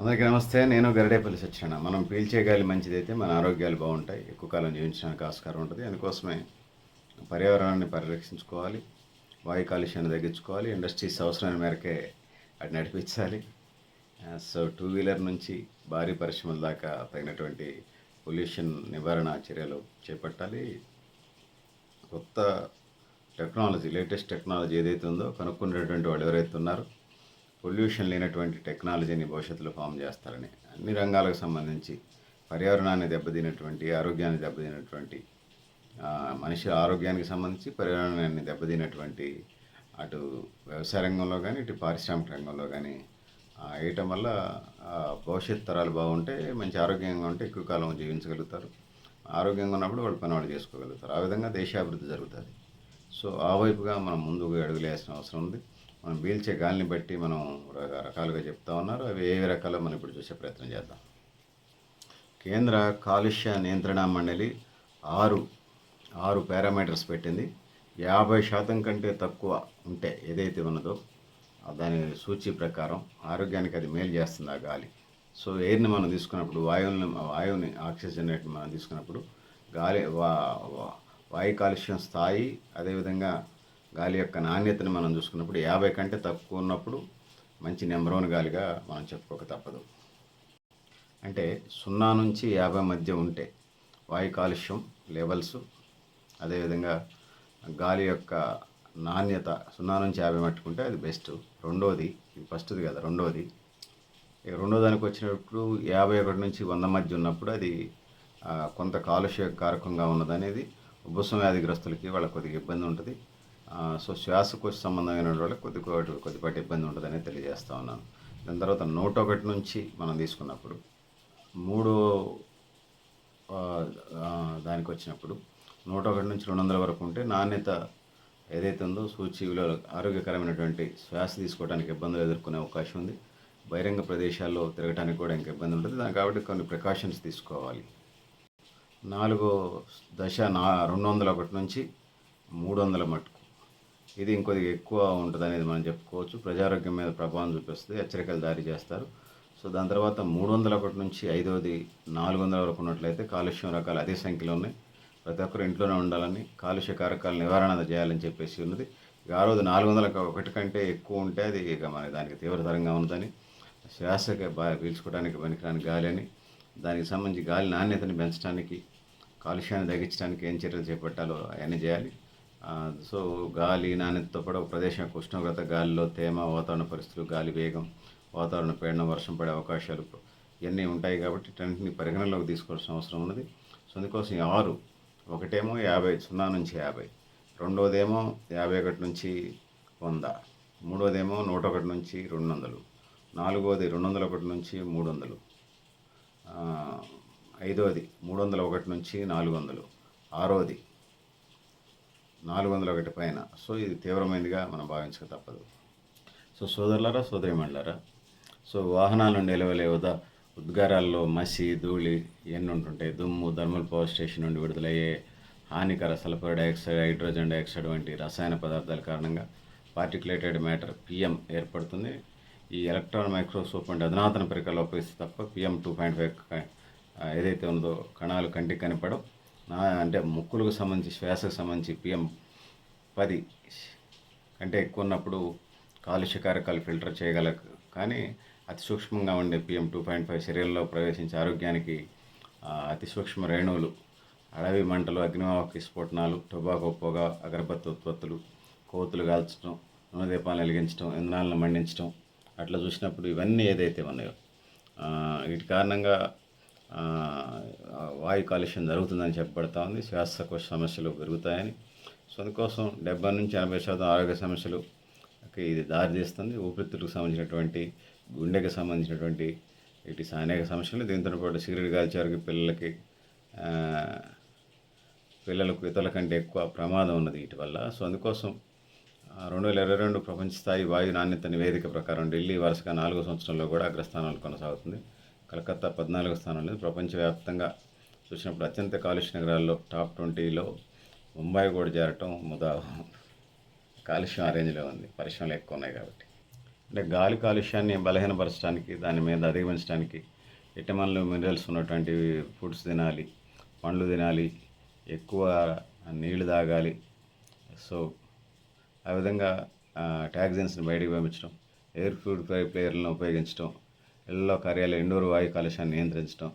అందరికీ నమస్తే. నేను గరిడేపల్లి సత్యనారాయణ. మనం పీల్చే గాలి మంచిదైతే మన ఆరోగ్యాలు బాగుంటాయి, ఎక్కువ కాలం జీవించడానికి ఆస్కారం ఉంటుంది. అందుకోసమే పర్యావరణాన్ని పరిరక్షించుకోవాలి, వాయు కాలుష్యాన్ని తగ్గించుకోవాలి, ఇండస్ట్రీస్ అవసరమైన మేరకే అది నడిపించాలి. సో టూ వీలర్ నుంచి భారీ పరిశ్రమల దాకా తగినటువంటి పొల్యూషన్ నివారణ చర్యలు చేపట్టాలి. కొత్త టెక్నాలజీ, లేటెస్ట్ టెక్నాలజీ ఏదైతే ఉందో కనుక్కునేటువంటి వాళ్ళు ఎవరైతే ఉన్నారో పొల్యూషన్ లేనటువంటి టెక్నాలజీని భవిష్యత్తులో ఫామ్ చేస్తారని, అన్ని రంగాలకు సంబంధించి పర్యావరణాన్ని దెబ్బతినటువంటి, ఆరోగ్యాన్ని దెబ్బతినటువంటి, మనిషి ఆరోగ్యానికి సంబంధించి పర్యావరణాన్ని దెబ్బతినటువంటి అటు వ్యవసాయ రంగంలో కానీ ఇటు పారిశ్రామిక రంగంలో కానీ వేయటం వల్ల భవిష్యత్ తరాలు బాగుంటే, మంచి ఆరోగ్యంగా ఉంటే ఎక్కువ కాలం జీవించగలుగుతారు. ఆరోగ్యంగా ఉన్నప్పుడు వాళ్ళు పని వాళ్ళు చేసుకోగలుగుతారు. ఆ విధంగా దేశాభివృద్ధి జరుగుతుంది. సో ఆ వైపుగా మనం ముందుకు అడుగులేయాల్సిన అవసరం ఉంది. మనం పీల్చే గాలిని బట్టి మనం రకాలుగా చెప్తా ఉన్నారు. అవి ఏ రకాలో మనం ఇప్పుడు చూసే ప్రయత్నం చేద్దాం. కేంద్ర కాలుష్య నియంత్రణ మండలి ఆరు పారామీటర్స్ పెట్టింది. 50% కంటే తక్కువ ఉంటే ఏదైతే ఉన్నదో దాని సూచి ప్రకారం ఆరోగ్యానికి అది మేలు చేస్తుంది ఆ గాలి. సో ఎయిర్ని మనం తీసుకున్నప్పుడు, వాయువుని ఆక్సిజన్ మనం తీసుకున్నప్పుడు వాయు కాలుష్యం స్థాయి, అదేవిధంగా గాలి యొక్క నాణ్యతని మనం చూసుకున్నప్పుడు 50 కంటే తక్కువ ఉన్నప్పుడు మంచి నెంబర్ 1 గాలిగా మనం చెప్పుకోక తప్పదు. అంటే 0 నుంచి 50 మధ్య ఉంటే వాయు కాలుష్యం లెవెల్స్, అదేవిధంగా గాలి యొక్క నాణ్యత 0 నుంచి 50 మట్టుకుంటే అది బెస్ట్. రెండోది, ఇది ఫస్ట్ది కదా, రెండో దానికి వచ్చినప్పుడు 51 నుంచి 100 మధ్య ఉన్నప్పుడు అది కొంత కాలుష్య కారకంగా ఉన్నదనేది ఉబ్బసం వ్యాధిగ్రస్తులకి వాళ్ళకి కొద్దిగా ఇబ్బంది ఉంటుంది. సో శ్వాసకోశ సంబంధమైన వాళ్ళకి కొద్దిపాటి ఇబ్బంది ఉంటుందని తెలియజేస్తూ ఉన్నాను. దాని తర్వాత 101 నుంచి మనం తీసుకున్నప్పుడు దానికి వచ్చినప్పుడు 101 నుంచి 200 వరకు ఉంటే నాణ్యత ఏదైతే ఉందో సూచీలో ఆరోగ్యకరమైనటువంటి శ్వాస తీసుకోవడానికి ఇబ్బందులు ఎదుర్కొనే అవకాశం ఉంది. బహిరంగ ప్రదేశాల్లో తిరగడానికి కూడా ఇంకా ఇబ్బంది ఉంటుంది. దానికి కాబట్టి కొన్ని ప్రికాషన్స్ తీసుకోవాలి. 4వ దశ 201 నుంచి 300 మటుకు, ఇది ఇంకొద్దిగా ఎక్కువ ఉంటుంది అనేది మనం చెప్పుకోవచ్చు. ప్రజారోగ్యం మీద ప్రభావం చూపిస్తుంది, హెచ్చరికలు జారీ చేస్తారు. సో దాని తర్వాత 301 నుంచి 5వది 400 వరకు ఉన్నట్లయితే కాలుష్యం రకాలు అదే సంఖ్యలో ఉన్నాయి. ప్రతి ఒక్కరు ఇంట్లోనే ఉండాలని, కాలుష్య కారకాల నివారణ చేయాలని చెప్పేసి ఉన్నది. ఇక ఆ రోజు 401 కంటే ఎక్కువ ఉంటే అది ఇక మన దానికి తీవ్రతరంగా ఉందని, శ్వాసకి పీల్చుకోవడానికి పనికిరాని గాలి అని, దానికి సంబంధించి గాలి నాణ్యతని పెంచడానికి, కాలుష్యాన్ని తగ్గించడానికి ఏం చర్యలు చేపట్టాలో అవన్నీ చేయాలి. సో గాలి నాణ్యతతో పాటు ఒక ప్రదేశం యొక్క ఉష్ణోగ్రత, గాలిలో తేమ, వాతావరణ పరిస్థితులు, గాలి వేగం, వాతావరణ పీడనం, వర్షం పడే అవకాశాలు ఇవన్నీ ఉంటాయి. కాబట్టి వీటన్నింటినీ పరిగణనలోకి తీసుకోవాల్సిన అవసరం ఉన్నది. సో అందుకోసం 6, ఒకటేమో 50, 0 నుంచి 50, రెండోదేమో 51 నుంచి 100, మూడోదేమో 101 నుంచి 200, నాలుగోది 201 నుంచి 300, 5వది 301 నుంచి 400, 6వది 401 పైన. సో ఇది తీవ్రమైనదిగా మనం భావించక తప్పదు. సో సోదరులారా, సోదరిమణులారా, సో వాహనాల నుండి వెలువడే ఉద్గారాల్లో మసి, ధూళి ఇవన్నీ ఉంటుంటాయి. దుమ్ము, థర్మల్ పవర్ స్టేషన్ నుండి విడుదలయ్యే హానికర సల్ఫర్ డైఆక్సైడ్, హైడ్రోజన్ డైఆక్సైడ్ వంటి రసాయన పదార్థాల కారణంగా పార్టికులేటెడ్ మ్యాటర్ PM ఏర్పడుతుంది. ఈ ఎలక్ట్రాన్ మైక్రోస్కోప్ వంటి అధునాతన పరికరాలు ఉపయోగిస్తే తప్ప PM 2.5 ఏదైతే ఉందో కణాలు కంటికి కనపడవు. అంటే ముక్కులకు సంబంధించి, శ్వాసకు సంబంధించి PM 10 కంటే ఎక్కువ ఉన్నప్పుడు కాలుష్య కారకాలు ఫిల్టర్ చేయగలరు. కానీ అతి సూక్ష్మంగా ఉండే PM 2.5 శరీరంలో ప్రవేశించే ఆరోగ్యానికి అతి సూక్ష్మ రేణువులు, అడవి మంటలు, అగ్నివాహక విస్ఫోటనాలు, టొబాకో పొగ, అగరబత్తి ఉత్పత్తులు, కోతులు కాల్చడం, నూనె దీపాలను వెలిగించడం, ఇంధనాలను మండించడం, అట్లా చూసినప్పుడు ఇవన్నీ ఏదైతే ఉన్నాయో వీటి కారణంగా వాయు కాలుష్యం జరుగుతుందని చెప్పబడతా ఉంది. శ్వాసకోశ సమస్యలు పెరుగుతాయని. సో అందుకోసం 70 నుంచి 80% ఆరోగ్య సమస్యలుకి ఇది దారితీస్తుంది. ఊపిరితిత్తులకు సంబంధించినటువంటి, గుండెకి సంబంధించినటువంటి వీటి అనేక సమస్యలు. దీంతో పాటు సిగరెట్ కాల్చేవారికి పిల్లలకు ఇతరుల కంటే ఎక్కువ ప్రమాదం ఉన్నది వీటి వల్ల. సో అందుకోసం 2022 ప్రపంచ స్థాయి వాయు నాణ్యత నివేదిక ప్రకారం ఢిల్లీ వరుసగా 4వ సంవత్సరంలో కూడా అగ్రస్థానాలు కొనసాగుతుంది. కలకత్తా 14వ స్థానంలో. ప్రపంచవ్యాప్తంగా చూసినప్పుడు అత్యంత కాలుష్య నగరాల్లో టాప్ 20లో ముంబై కూడా చేరటం కాలుష్యం ఆ రేంజ్లో ఉంది, పరిశ్రమలు ఎక్కువ ఉన్నాయి కాబట్టి. అంటే గాలి కాలుష్యాన్ని బలహీనపరచడానికి, దాని మీద అధిగమించడానికి విటమిన్లు, మినరల్స్ ఉన్నటువంటి ఫుడ్స్ తినాలి, పండ్లు తినాలి, ఎక్కువ నీళ్లు తాగాలి. సో ఆ విధంగా టాక్సిన్స్ని బయటికి పంపించడం, ఎయిర్ ప్యూరిఫైయర్లను ఉపయోగించడం, ఇళ్లలో కార్యాలయ ఇండోర్ వాయు కాలుష్యాన్ని నియంత్రించడం,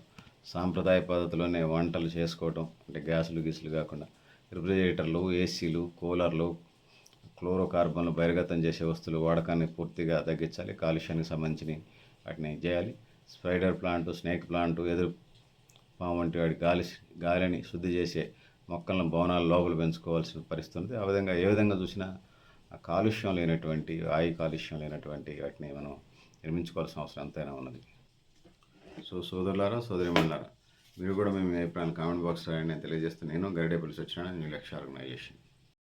సాంప్రదాయ పద్ధతిలోనే వంటలు చేసుకోవటం, అంటే గ్యాసులు గీసులు కాకుండా రిఫ్రిజిరేటర్లు, ఏసీలు, కూలర్లు, క్లోరోకార్బన్లు బహిర్గతం చేసే వస్తువులు వాడకాన్ని పూర్తిగా తగ్గించాలి. కాలుష్యానికి సంబంధించి వాటిని చేయాలి. స్పైడర్ ప్లాంట్, స్నేక్ ప్లాంట్, ఎదురు పాము వంటి వాటి గాలిని శుద్ధి చేసే మొక్కలను భవనాల లోపల పెంచుకోవాల్సిన పరిస్థితి ఉంది. ఆ విధంగా ఏ విధంగా చూసినా ఆ కాలుష్యం లేనటువంటి, వాయు కాలుష్యం లేనటువంటి వాటిని మనం నిర్మించుకోవాల్సిన అవసరం ఎంతైనా ఉన్నది. సో సోదరులారా, సోదరిమణులారా, మీరు కూడా మేము అభిప్రాయాలు కామెంట్ బాక్స్ రాయండి. నేను తెలియజేస్తున్నాను. గరిడేపల్లి సత్యనారాయణ, న్యూ లక్ష్య ఆర్గనైజేషన్.